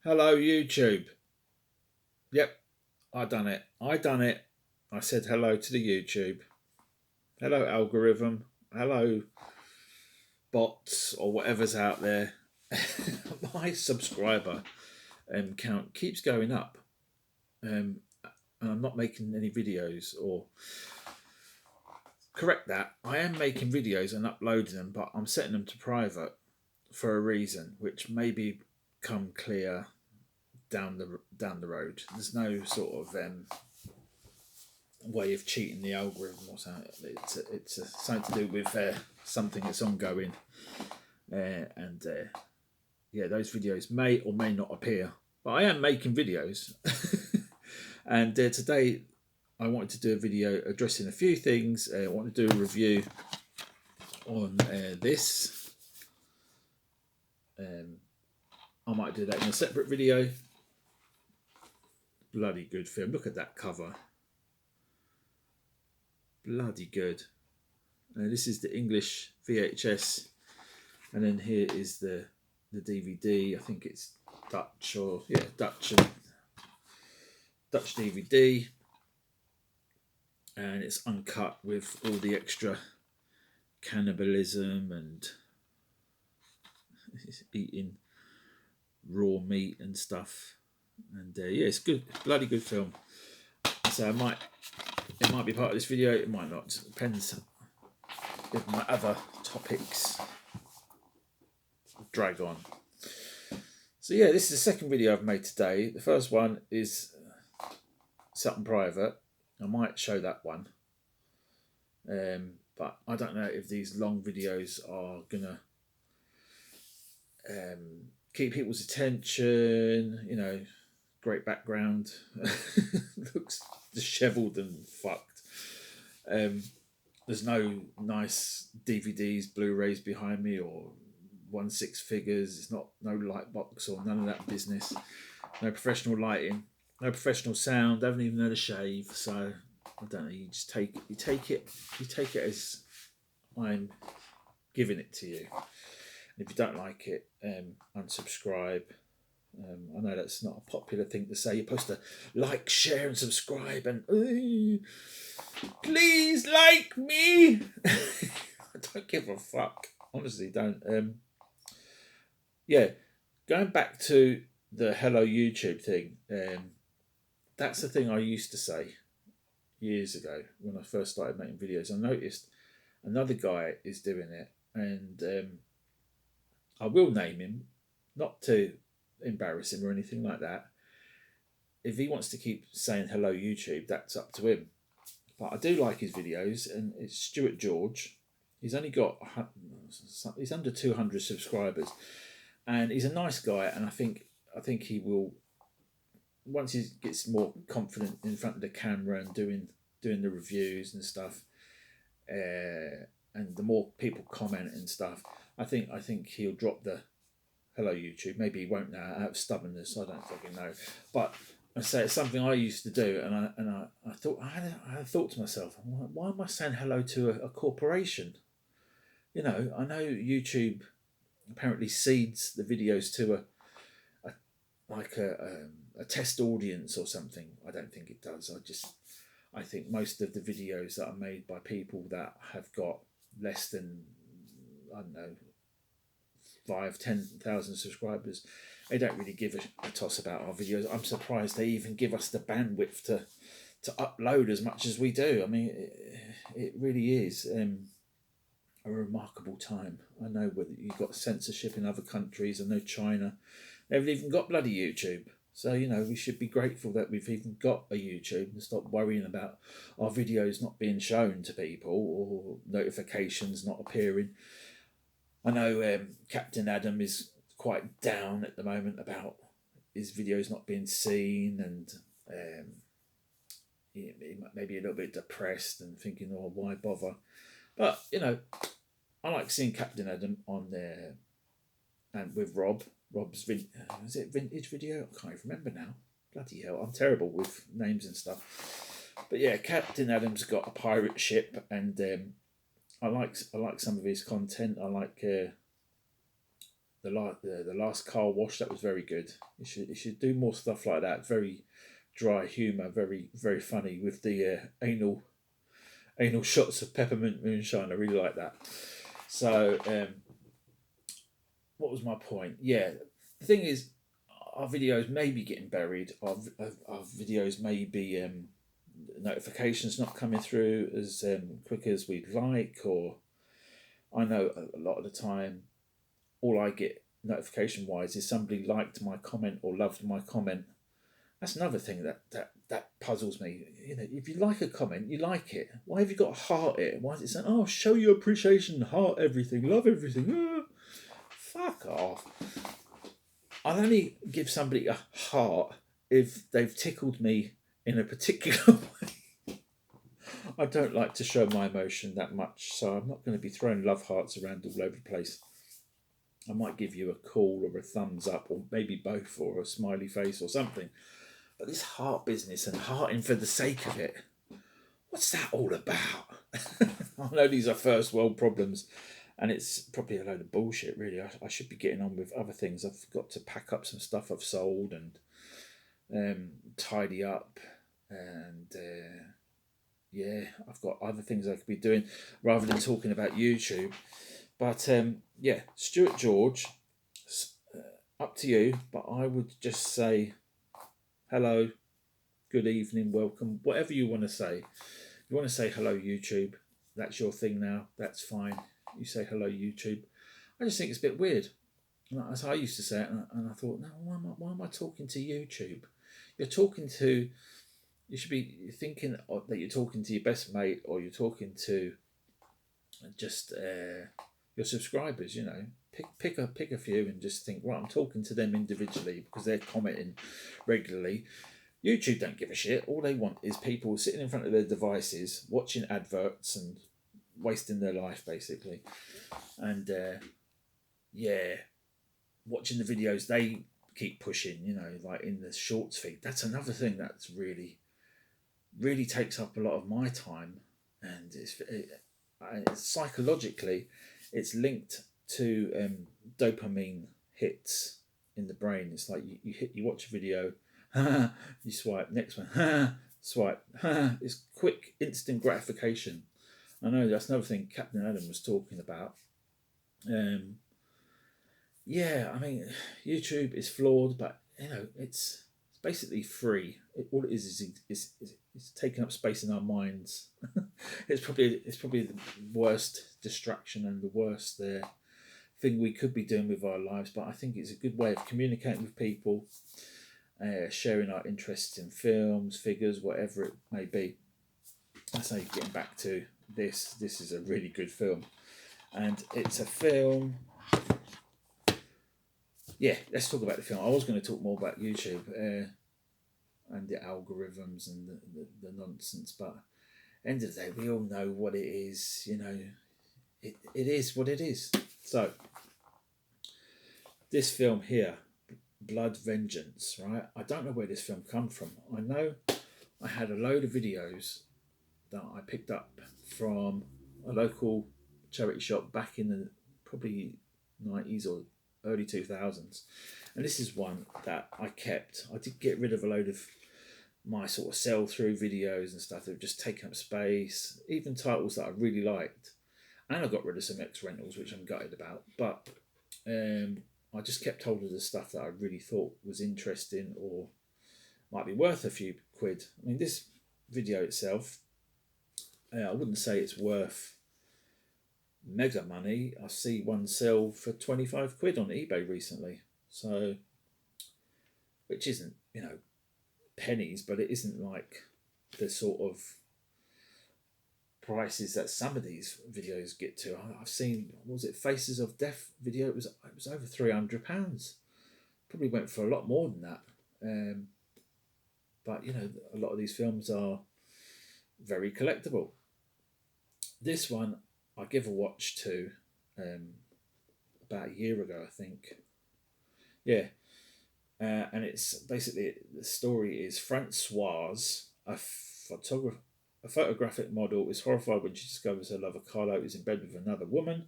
Hello, YouTube. Yep, I done it. I said hello to the YouTube. Hello, algorithm. Hello, bots or whatever's out there. My subscriber count keeps going up, and I'm not making any videos. Or correct that, I am making videos and uploading them, but I'm setting them to private for a reason, which may become clear down the road. There's no sort of way of cheating the algorithm or something. It's something to do with something that's ongoing, and yeah, those videos may or may not appear. But I am making videos, and today I wanted to do a video addressing a few things. I want to do a review on this. I might do that in a separate video. Bloody good film. Look at that cover. Bloody good. This is the English VHS, and then here is the DVD. I think it's Dutch or Dutch DVD, and it's uncut with all the extra cannibalism and eating raw meat and stuff. And yeah, it's good, bloody good film. So it might be part of this video. It might not. It depends if my other topics drag on. So yeah, this is the second video I've made today. The first one is something private. I might show that one, but I don't know if these long videos are gonna keep people's attention. You know, great background. Looks dishevelled and fucked. There's no nice DVDs, Blu-rays behind me or 1/6 figures. It's not no light box or none of that business. No professional lighting, no professional sound. I haven't even had a shave, so I don't know. You just take it as I'm giving it to you. And if you don't like it, unsubscribe. I know that's not a popular thing to say. You're supposed to like, share, and subscribe, and please like me. I don't give a fuck. Honestly, don't. Yeah, going back to the hello YouTube thing. That's the thing I used to say years ago when I first started making videos. I noticed another guy is doing it, and I will name him, not to embarrass him or anything like that. If he wants to keep saying hello YouTube, that's up to him. But I do like his videos, and it's Stuart George. He's only got he's under 200 subscribers, and he's a nice guy. And I think he will, once he gets more confident in front of the camera and doing the reviews and stuff, and the more people comment and stuff, I think he'll drop the hello YouTube. Maybe he won't now out of stubbornness. I don't fucking know. But I say it's something I used to do, and I thought I thought to myself, why am I saying hello to a corporation? You know, I know YouTube apparently seeds the videos to a test audience or something. I don't think it does. I think most of the videos that are made by people that have got less than, I don't know, 5,000-10,000 subscribers, they don't really give a toss about our videos. I'm surprised they even give us the bandwidth to upload as much as we do. I mean, it really is a remarkable time. I know whether you've got censorship in other countries. I know China, they haven't even got bloody YouTube. So, you know, we should be grateful that we've even got a YouTube and stop worrying about our videos not being shown to people or notifications not appearing. I know Captain Adam is quite down at the moment about his videos not being seen, and he may be a little bit depressed and thinking, oh, why bother? But, you know, I like seeing Captain Adam on there, and with Rob's is it vintage video? I can't even remember now. Bloody hell, I'm terrible with names and stuff. But yeah, Captain Adam's got a pirate ship, and I like some of his content. I like the the last car wash, that was very good. You should do more stuff like that. Very dry humour, very funny with the anal shots of peppermint moonshine. I really like that. So what was my point? Yeah, the thing is, our videos may be getting buried. Our videos may be notifications not coming through as quick as we'd like, or I know a lot of the time, all I get notification wise is somebody liked my comment or loved my comment. That's another thing that puzzles me. You know, if you like a comment, you like it. Why have you got to heart it? Why is it saying, "Oh, show your appreciation, heart everything, love everything"? Fuck off. I'll only give somebody a heart if they've tickled me in a particular way. I don't like to show my emotion that much, so I'm not going to be throwing love hearts around all over the place. I might give you a call or a thumbs up, or maybe both, or a smiley face or something. But this heart business and hearting for the sake of it, what's that all about? I know these are first world problems, and it's probably a load of bullshit, really. I should be getting on with other things. I've got to pack up some stuff I've sold and tidy up, and yeah, I've got other things I could be doing rather than talking about YouTube. But yeah, Stuart George, up to you. But I would just say hello, good evening, welcome, whatever you want to say. You want to say hello, YouTube? That's your thing now. That's fine. You say hello, YouTube. I just think it's a bit weird. As I used to say it, and I thought, no, why am I talking to YouTube? You're talking to. You should be thinking that you're talking to your best mate, or you're talking to just your subscribers. You know, pick a few and just think, right, I'm talking to them individually because they're commenting regularly. YouTube don't give a shit. All they want is people sitting in front of their devices, watching adverts and wasting their life, basically. And yeah, watching the videos they keep pushing, you know, like in the shorts feed. That's another thing that's really takes up a lot of my time. And psychologically, it's linked to dopamine hits in the brain. It's like you watch a video, you swipe, next one, swipe. It's quick, instant gratification. I know that's another thing Captain Adam was talking about. Yeah, I mean, YouTube is flawed, but you know, it's basically free. All it is it's taking up space in our minds. It's probably the worst distraction and the worst thing we could be doing with our lives. But I think it's a good way of communicating with people, sharing our interests in films, figures, whatever it may be. I say, getting back to this is a really good film, and it's a film. Yeah, let's talk about the film. I was going to talk more about YouTube and the algorithms and the nonsense, but end of the day, we all know what it is. You know, it is what it is. So this film here, Blood Vengeance, right? I don't know where this film come from. I know I had a load of videos that I picked up from a local charity shop back in the probably 90s or early 2000s, and this is one that I kept. I did get rid of a load of my sort of sell through videos and stuff that have just taken up space, even titles that I really liked, and I got rid of some ex rentals which I'm gutted about, but I just kept hold of the stuff that I really thought was interesting or might be worth a few quid. I mean, this video itself, I wouldn't say it's worth mega money. I see one sell for 25 quid on eBay recently, so which isn't, you know, pennies, but it isn't like the sort of prices that some of these videos get to. I've seen, what was it, Faces of Death video, it was over £300. Probably went for a lot more than that, but you know, a lot of these films are very collectible. This one I give a watch to about a year ago, I think. Yeah. And it's basically, the story is Francois, a photographic model, is horrified when she discovers her lover Carlo is in bed with another woman.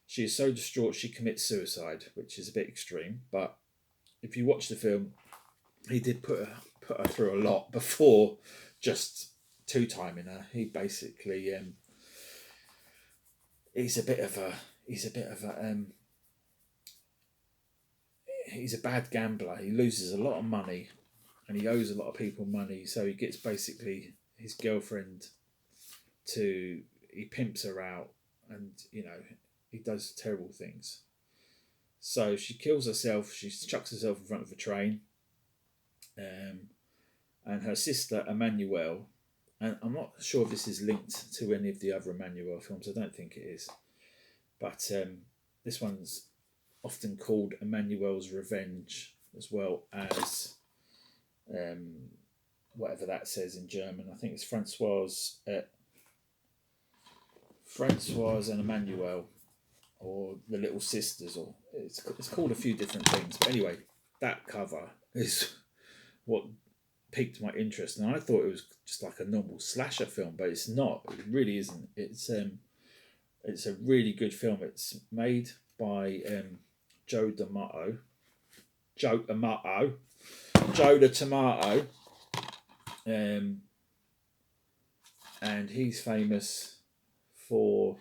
She is so distraught she commits suicide, which is a bit extreme. But if you watch the film, he did put her through a lot before just two timing her. He basically he's a bit of a he's a bad gambler. He loses a lot of money, and he owes a lot of people money. So he gets basically his girlfriend to he pimps her out, and he does terrible things. So she kills herself. She chucks herself in front of a train, and her sister Emanuelle. And I'm not sure if this is linked to any of the other Emanuelle films. I don't think it is, but this one's often called Emanuelle's Revenge, as well as whatever that says in German. I think it's Francois and Emmanuel, or the Little Sisters, or it's called a few different things. But anyway, that cover is what piqued my interest, and I thought it was just like a normal slasher film, but it's not. It really isn't. It's a really good film. It's made by Joe D'Amato, Joe the Tomato, and he's famous for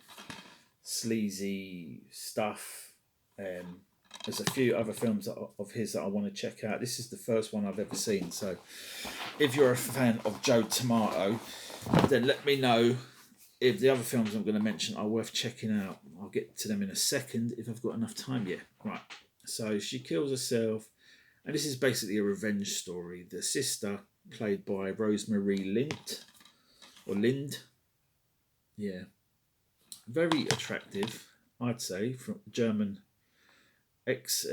sleazy stuff. There's a few other films of his that I want to check out. This is the first one I've ever seen. So if you're a fan of Joe Tomato, then let me know if the other films I'm going to mention are worth checking out. I'll get to them in a second if I've got enough time yet. Right. So she kills herself, and this is basically a revenge story. The sister, played by Rosemary Lind. Yeah. Very attractive, I'd say, from German ex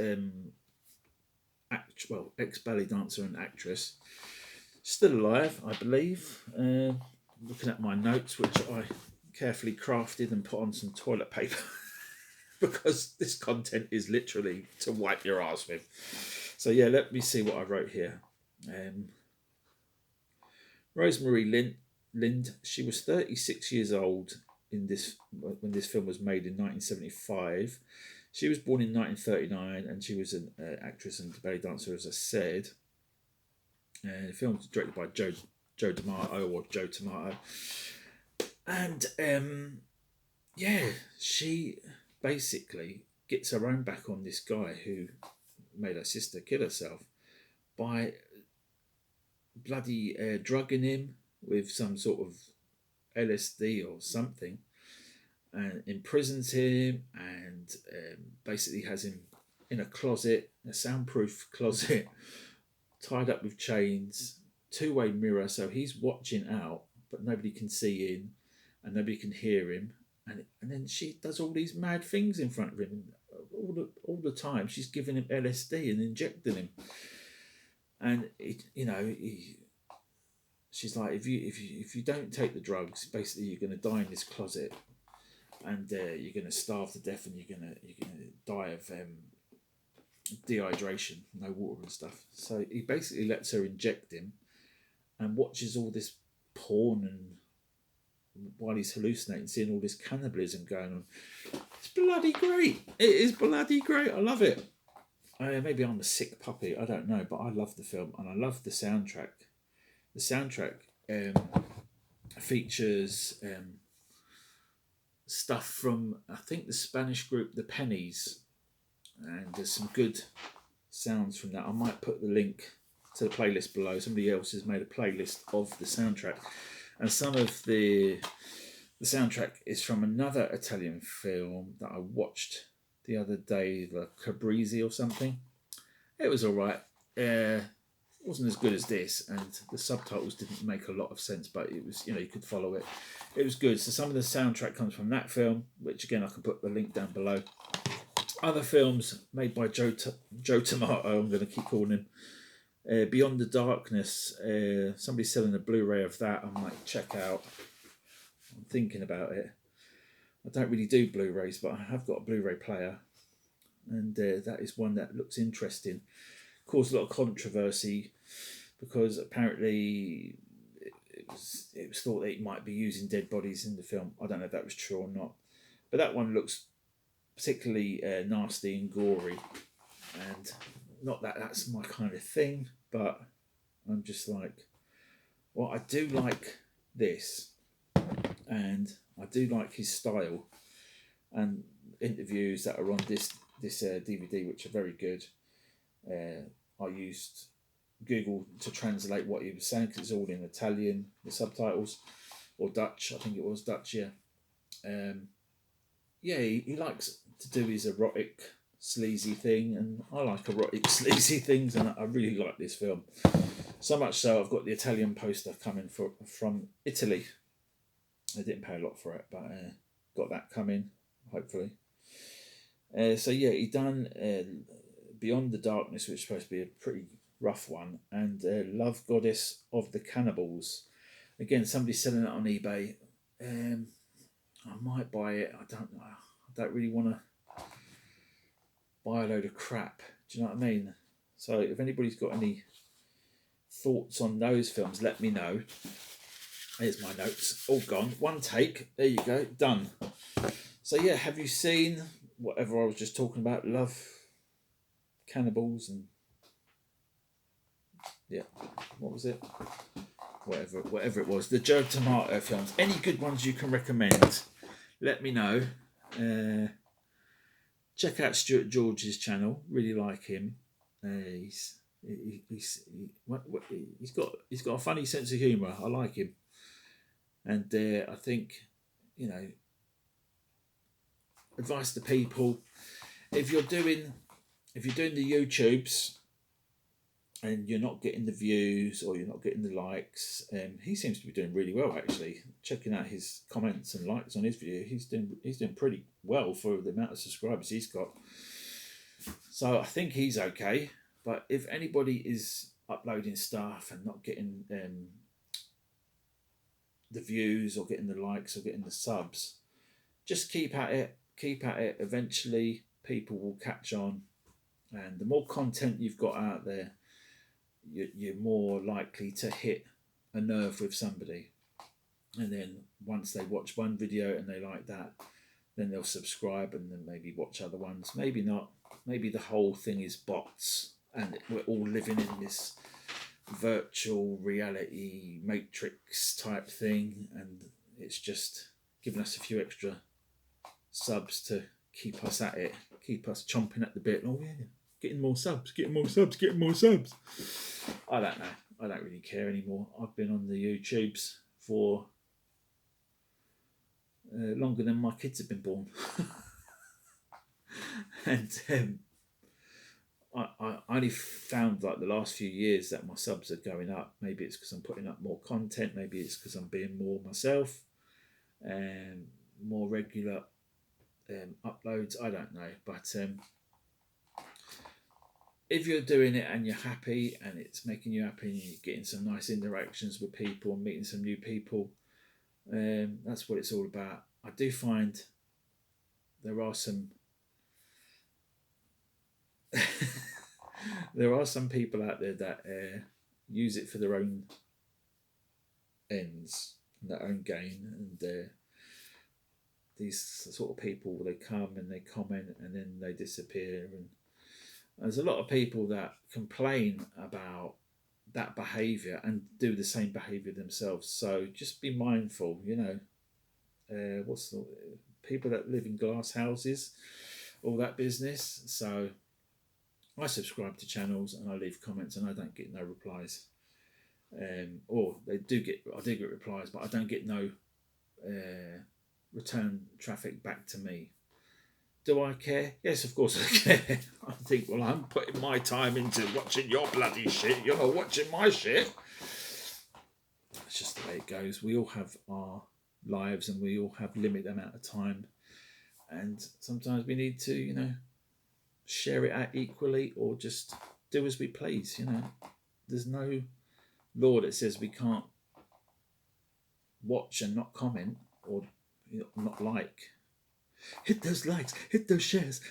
ballet dancer and actress, still alive, I believe. Looking at my notes, which I carefully crafted and put on some toilet paper because this content is literally to wipe your ass with. So yeah, let me see what I wrote here. Rosemary Lind, she was 36 years old when this film was made in 1975. She was born in 1939, and she was an actress and ballet dancer, as I said. The film was directed by Joe D'Amato, or Joe Tomato. And she basically gets her own back on this guy who made her sister kill herself by bloody drugging him with some sort of LSD or something, and imprisons him, and basically has him in a soundproof closet, tied up with chains, two-way mirror, so he's watching out, but nobody can see in, and nobody can hear him, and then she does all these mad things in front of him, all the time. She's giving him LSD and injecting him, and she's like, if you don't take the drugs, basically you're going to die in this closet, and you're going to starve to death, and you're going to die of dehydration, no water and stuff. So he basically lets her inject him, and watches all this porn, and while he's hallucinating, seeing all this cannibalism going on. It's bloody great. It is bloody great. I love it. Maybe I'm a sick puppy, I don't know, but I love the film, and I love the soundtrack. The soundtrack features stuff from, I think, the Spanish group The Pennies, and there's some good sounds from that. I might put the link to the playlist below. Somebody else has made a playlist of the soundtrack, and some of the soundtrack is from another Italian film that I watched the other day, the Cabrisi or something. It was all right. It wasn't as good as this, and the subtitles didn't make a lot of sense, but it was, you could follow it. It was good. So some of the soundtrack comes from that film, which again I can put the link down below. Other films made by Joe Tomato, I'm going to keep calling him. Beyond the Darkness, somebody's selling a Blu-ray of that. I might check out. I'm thinking about it. I don't really do Blu-rays, but I have got a Blu-ray player, and that is one that looks interesting. Caused a lot of controversy because apparently it was thought that he might be using dead bodies in the film. I don't know if that was true or not, but that one looks particularly nasty and gory, and not that that's my kind of thing, but I'm just like, well, I do like this, and I do like his style, and interviews that are on this DVD, which are very good. I used Google to translate what he was saying because it's all in Italian, the subtitles, or Dutch. I think it was Dutch. Yeah, yeah. He likes to do his erotic, sleazy thing, and I like erotic, sleazy things, and I really like this film. So much so, I've got the Italian poster coming from Italy. I didn't pay a lot for it, but got that coming, hopefully. So yeah, he done Beyond the Darkness, which is supposed to be a pretty rough one, and Love Goddess of the Cannibals. Again, somebody's selling it on eBay. I might buy it. I don't know. I don't really want to buy a load of crap. Do you know what I mean? So if anybody's got any thoughts on those films, let me know. Here's my notes. All gone. One take. There you go. Done. So yeah, have you seen whatever I was just talking about? Love, Cannibals, and yeah, what was it? Whatever it was. The Joe Tomato films. Any good ones you can recommend? Let me know. Check out Stuart George's channel. Really like him. He's got a funny sense of humour. I like him, and I think, advice to people: if you're doing the YouTubes and you're not getting the views or you're not getting the likes, he seems to be doing really well actually. Checking out his comments and likes on his video, he's doing pretty well for the amount of subscribers he's got. So I think he's okay. But if anybody is uploading stuff and not getting the views or getting the likes or getting the subs, just keep at it. Eventually people will catch on, and the more content you've got out there, you're more likely to hit a nerve with somebody. And then once they watch one video and they like that, then they'll subscribe and then maybe watch other ones. Maybe not. Maybe the whole thing is bots and we're all living in this virtual reality matrix type thing, and it's just giving us a few extra subs to keep us at it, keep us chomping at the bit. Oh yeah, getting more subs. I don't know. I don't really care anymore. I've been on the YouTubes for longer than my kids have been born. And I only found like the last few years that my subs are going up. Maybe it's because I'm putting up more content. Maybe it's because I'm being more myself and more regular uploads. I don't know. But if you're doing it and you're happy and it's making you happy and you're getting some nice interactions with people and meeting some new people, that's what it's all about. I do find there are some people out there that use it for their own ends, their own gain, and these sort of people, they come and they comment and then they disappear. And there's a lot of people that complain about that behaviour and do the same behaviour themselves. So just be mindful, what's the people that live in glass houses, all that business. So I subscribe to channels and I leave comments and I don't get no replies. Or I do get replies, but I don't get no return traffic back to me. Do I care? Yes, of course I care. I think, well, I'm putting my time into watching your bloody shit. You're not watching my shit. It's just the way it goes. We all have our lives and we all have limited amount of time. And sometimes we need to, share it out equally or just do as we please. There's no law that says we can't watch and not comment or not like. Hit those likes, hit those shares,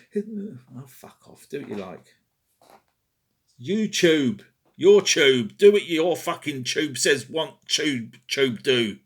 fuck off, do what you like. YouTube, your tube, do what your fucking tube says want tube do.